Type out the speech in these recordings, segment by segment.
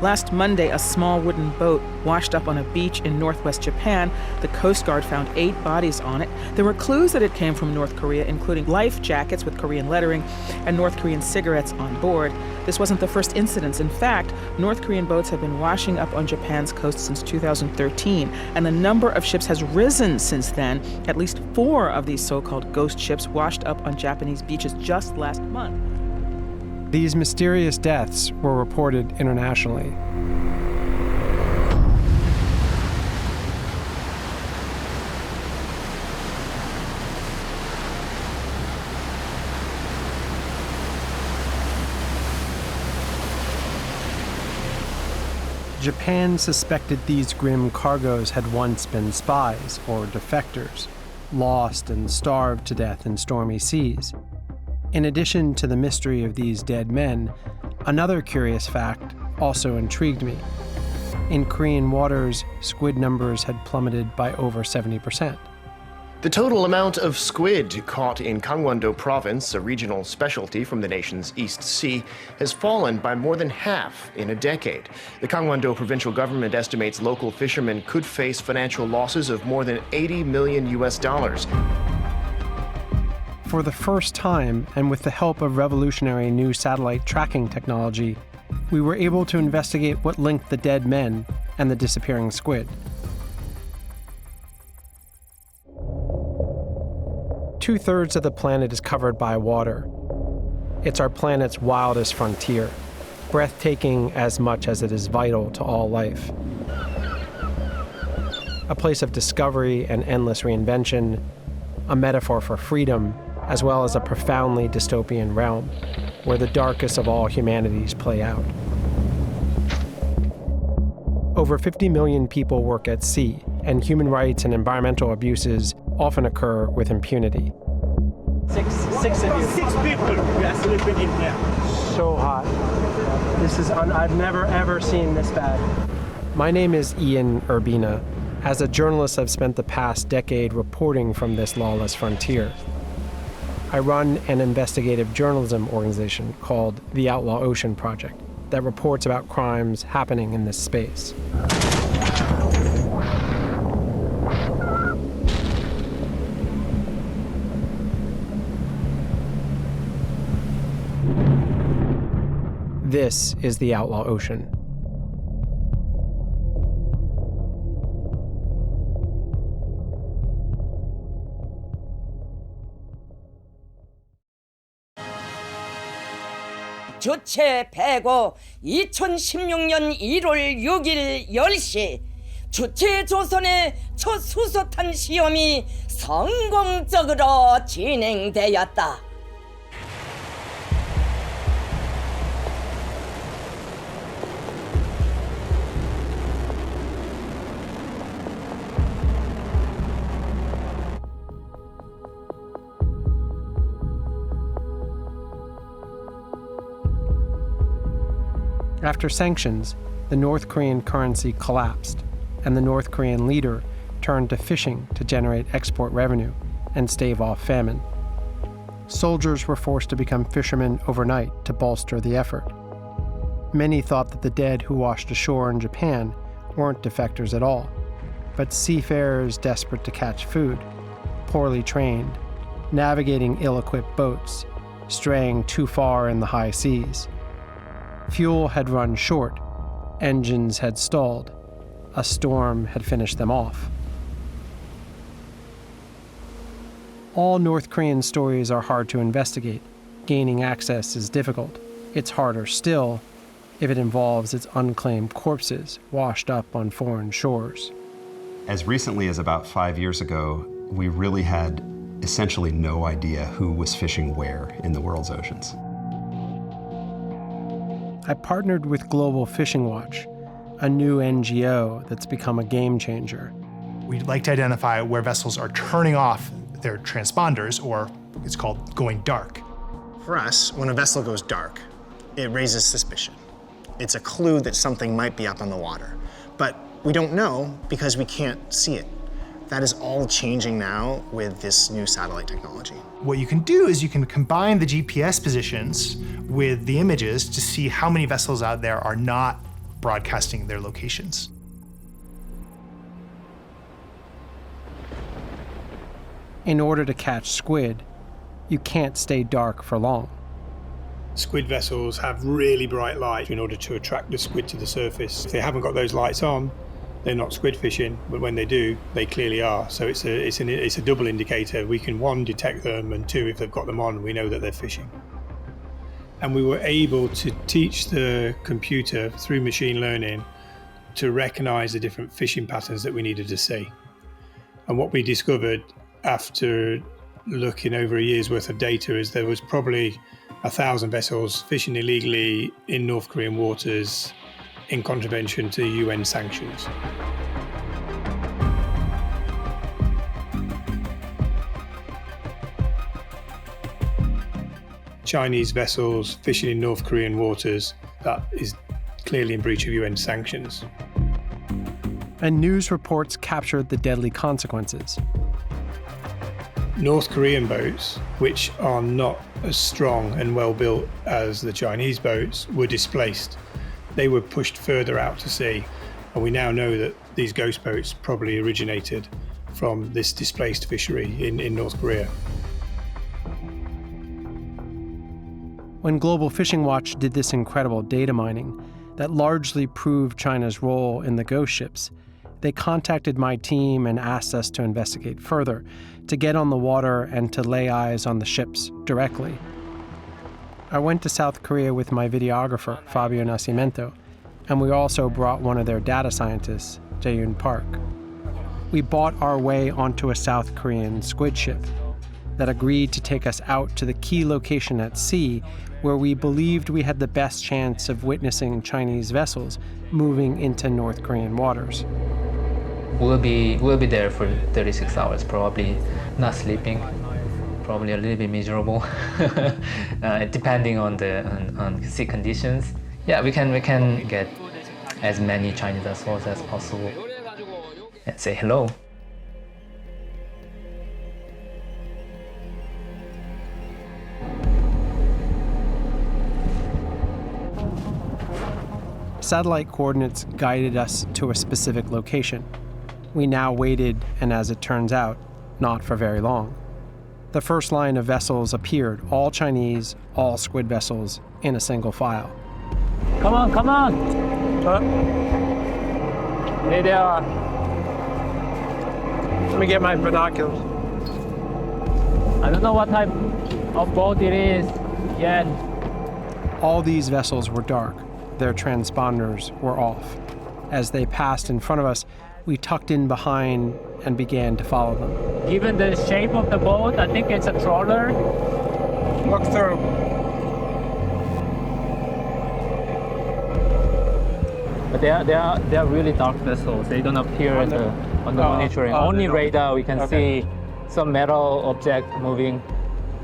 Last Monday, a small wooden boat washed up on a beach in northwest Japan. The Coast Guard found 8 bodies on it. There were clues that it came from North Korea, including life jackets with Korean lettering and North Korean cigarettes on board. This wasn't the first incident. In fact, North Korean boats have been washing up on Japan's coast since 2013, and the number of ships has risen since then. At least 4 of these so-called ghost ships washed up on Japanese beaches just last month. These mysterious deaths were reported internationally. Japan suspected these grim cargoes had once been spies or defectors, lost and starved to death in stormy seas. In addition to the mystery of these dead men, another curious fact also intrigued me. In Korean waters, squid numbers had plummeted by over 70%. The total amount of squid caught in Gangwon-do province, a regional specialty from the nation's East Sea, has fallen by more than half in a decade. The Gangwon-do provincial government estimates local fishermen could face financial losses of more than $80 million. For the first time, and with the help of revolutionary new satellite tracking technology, we were able to investigate what linked the dead men and the disappearing squid. Two-thirds of the planet is covered by water. It's our planet's wildest frontier, breathtaking as much as it is vital to all life. A place of discovery and endless reinvention, a metaphor for freedom, as well as a profoundly dystopian realm, where the darkest of all humanities play out. Over 50 million people work at sea, and human rights and environmental abuses often occur with impunity. Six of you. 6 people we are sleeping in here. So hot. I've never ever seen this bad. My name is Ian Urbina. As a journalist, I've spent the past decade reporting from this lawless frontier. I run an investigative journalism organization called the Outlaw Ocean Project that reports about crimes happening in this space. This is the Outlaw Ocean. 주체 배고 2016년 1월 6일 10시 주체 조선의 첫 수소탄 시험이 성공적으로 진행되었다. After sanctions, the North Korean currency collapsed, and the North Korean leader turned to fishing to generate export revenue and stave off famine. Soldiers were forced to become fishermen overnight to bolster the effort. Many thought that the dead who washed ashore in Japan weren't defectors at all, but seafarers desperate to catch food, poorly trained, navigating ill-equipped boats, straying too far in the high seas. Fuel had run short, engines had stalled, a storm had finished them off. All North Korean stories are hard to investigate. Gaining access is difficult. It's harder still if it involves its unclaimed corpses washed up on foreign shores. As recently as about 5 years ago, we really had essentially no idea who was fishing where in the world's oceans. I partnered with Global Fishing Watch, a new NGO that's become a game changer. We'd like to identify where vessels are turning off their transponders, or it's called going dark. For us, when a vessel goes dark, it raises suspicion. It's a clue that something might be up on the water. But we don't know because we can't see it. That is all changing now with this new satellite technology. What you can do is you can combine the GPS positions with the images to see how many vessels out there are not broadcasting their locations. In order to catch squid, you can't stay dark for long. Squid vessels have really bright light in order to attract the squid to the surface. If they haven't got those lights on, they're not squid fishing, but when they do, they clearly are. So it's a double indicator. We can, one, detect them, and two, if they've got them on, we know that they're fishing. And we were able to teach the computer through machine learning to recognize the different fishing patterns that we needed to see. And what we discovered after looking over a year's worth of data is there was probably 1,000 vessels fishing illegally in North Korean waters in contravention to UN sanctions. Chinese vessels fishing in North Korean waters, that is clearly in breach of UN sanctions. And news reports captured the deadly consequences. North Korean boats, which are not as strong and well built as the Chinese boats, were displaced. They were pushed further out to sea, and we now know that these ghost boats probably originated from this displaced fishery in North Korea. When Global Fishing Watch did this incredible data mining that largely proved China's role in the ghost ships, they contacted my team and asked us to investigate further, to get on the water and to lay eyes on the ships directly. I went to South Korea with my videographer, Fabio Nascimento, and we also brought one of their data scientists, Jae-yoon Park. We bought our way onto a South Korean squid ship that agreed to take us out to the key location at sea where we believed we had the best chance of witnessing Chinese vessels moving into North Korean waters. We'll be there for 36 hours, probably not sleeping, probably a little bit miserable, depending on the sea conditions. Yeah, we can get as many Chinese vessels as possible and say hello. Satellite coordinates guided us to a specific location. We now waited, and as it turns out, not for very long. The first line of vessels appeared, all Chinese, all squid vessels, in a single file. Come on, come on! Hey there. Let me get my binoculars. I don't know what type of boat it is yet. All these vessels were dark. Their transponders were off. As they passed in front of us, we tucked in behind and began to follow them. Given the shape of the boat, I think it's a trawler. Look through. But they are really dark vessels. They don't appear on the monitoring. Only radar we can see some metal object moving.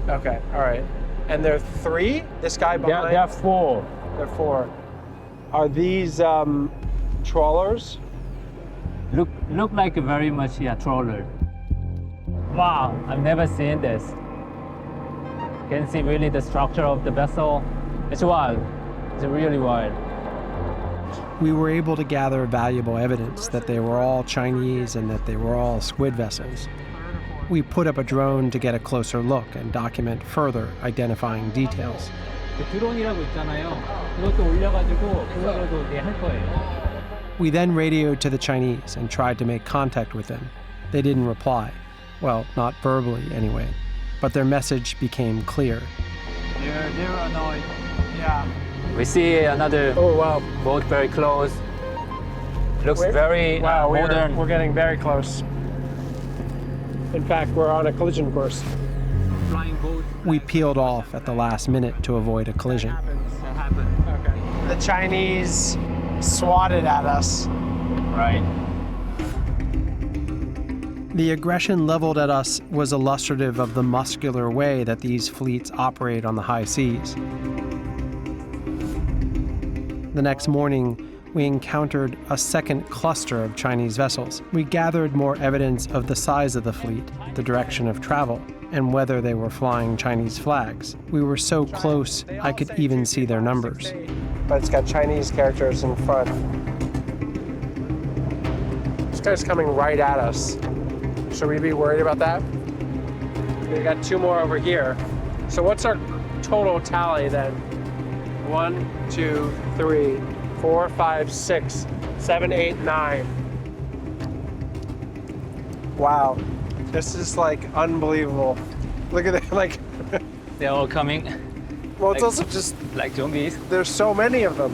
Okay, all right. And there are three? This guy behind? There are four. There are four. Are these trawlers? Look like very much trawler. Wow, I've never seen this. You can see really the structure of the vessel. It's wild. It's really wild. We were able to gather valuable evidence that they were all Chinese and that they were all squid vessels. We put up a drone to get a closer look and document further identifying details. 드론이라고 있잖아요. 그것도 올려가지고 그거로도 할 거예요. We then radioed to the Chinese and tried to make contact with them. They didn't reply. Well, not verbally anyway. But their message became clear. They're annoyed. Yeah. We see another boat very close. Looks very modern. We're getting very close. In fact, we're on a collision course. Flying boat. We peeled off at the last minute to avoid a collision. That happened. Okay. The Chinese swatted at us. Right. The aggression leveled at us was illustrative of the muscular way that these fleets operate on the high seas. The next morning, we encountered a second cluster of Chinese vessels. We gathered more evidence of the size of the fleet, the direction of travel, and whether they were flying Chinese flags. We were so close, I could even see their numbers. but it's got Chinese characters in front. This guy's coming right at us. Should we be worried about that? We got two more over here. So what's our total tally then? 1, 2, 3, 4, 5, 6, 7, 8, 9. Wow, this is like unbelievable. Look at it, like. They're all coming. Well, it's also just like zombies. there's so many of them.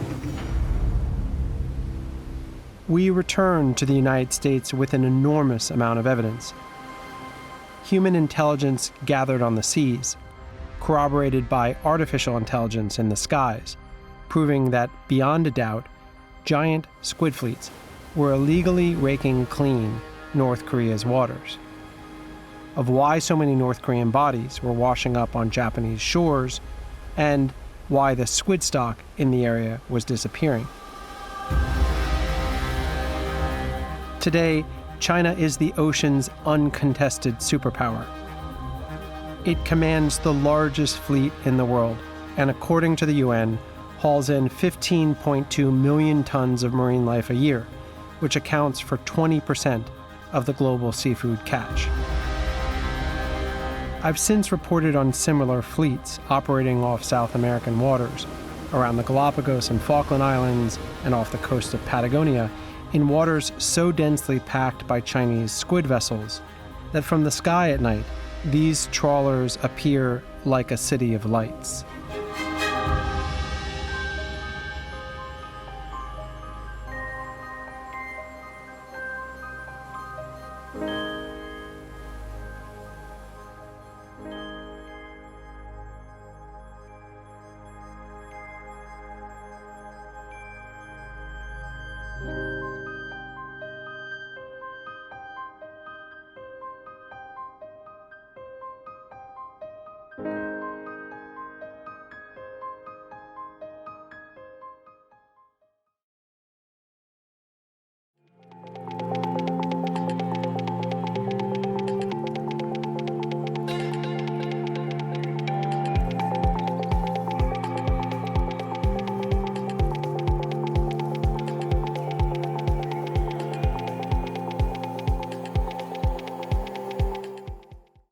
We returned to the United States with an enormous amount of evidence. Human intelligence gathered on the seas, corroborated by artificial intelligence in the skies, proving that, beyond a doubt, giant squid fleets were illegally raking clean North Korea's waters. Of why so many North Korean bodies were washing up on Japanese shores, and why the squid stock in the area was disappearing. Today, China is the ocean's uncontested superpower. It commands the largest fleet in the world, and according to the UN, hauls in 15.2 million tons of marine life a year, which accounts for 20% of the global seafood catch. I've since reported on similar fleets operating off South American waters, around the Galapagos and Falkland Islands, and off the coast of Patagonia, in waters so densely packed by Chinese squid vessels that from the sky at night, these trawlers appear like a city of lights.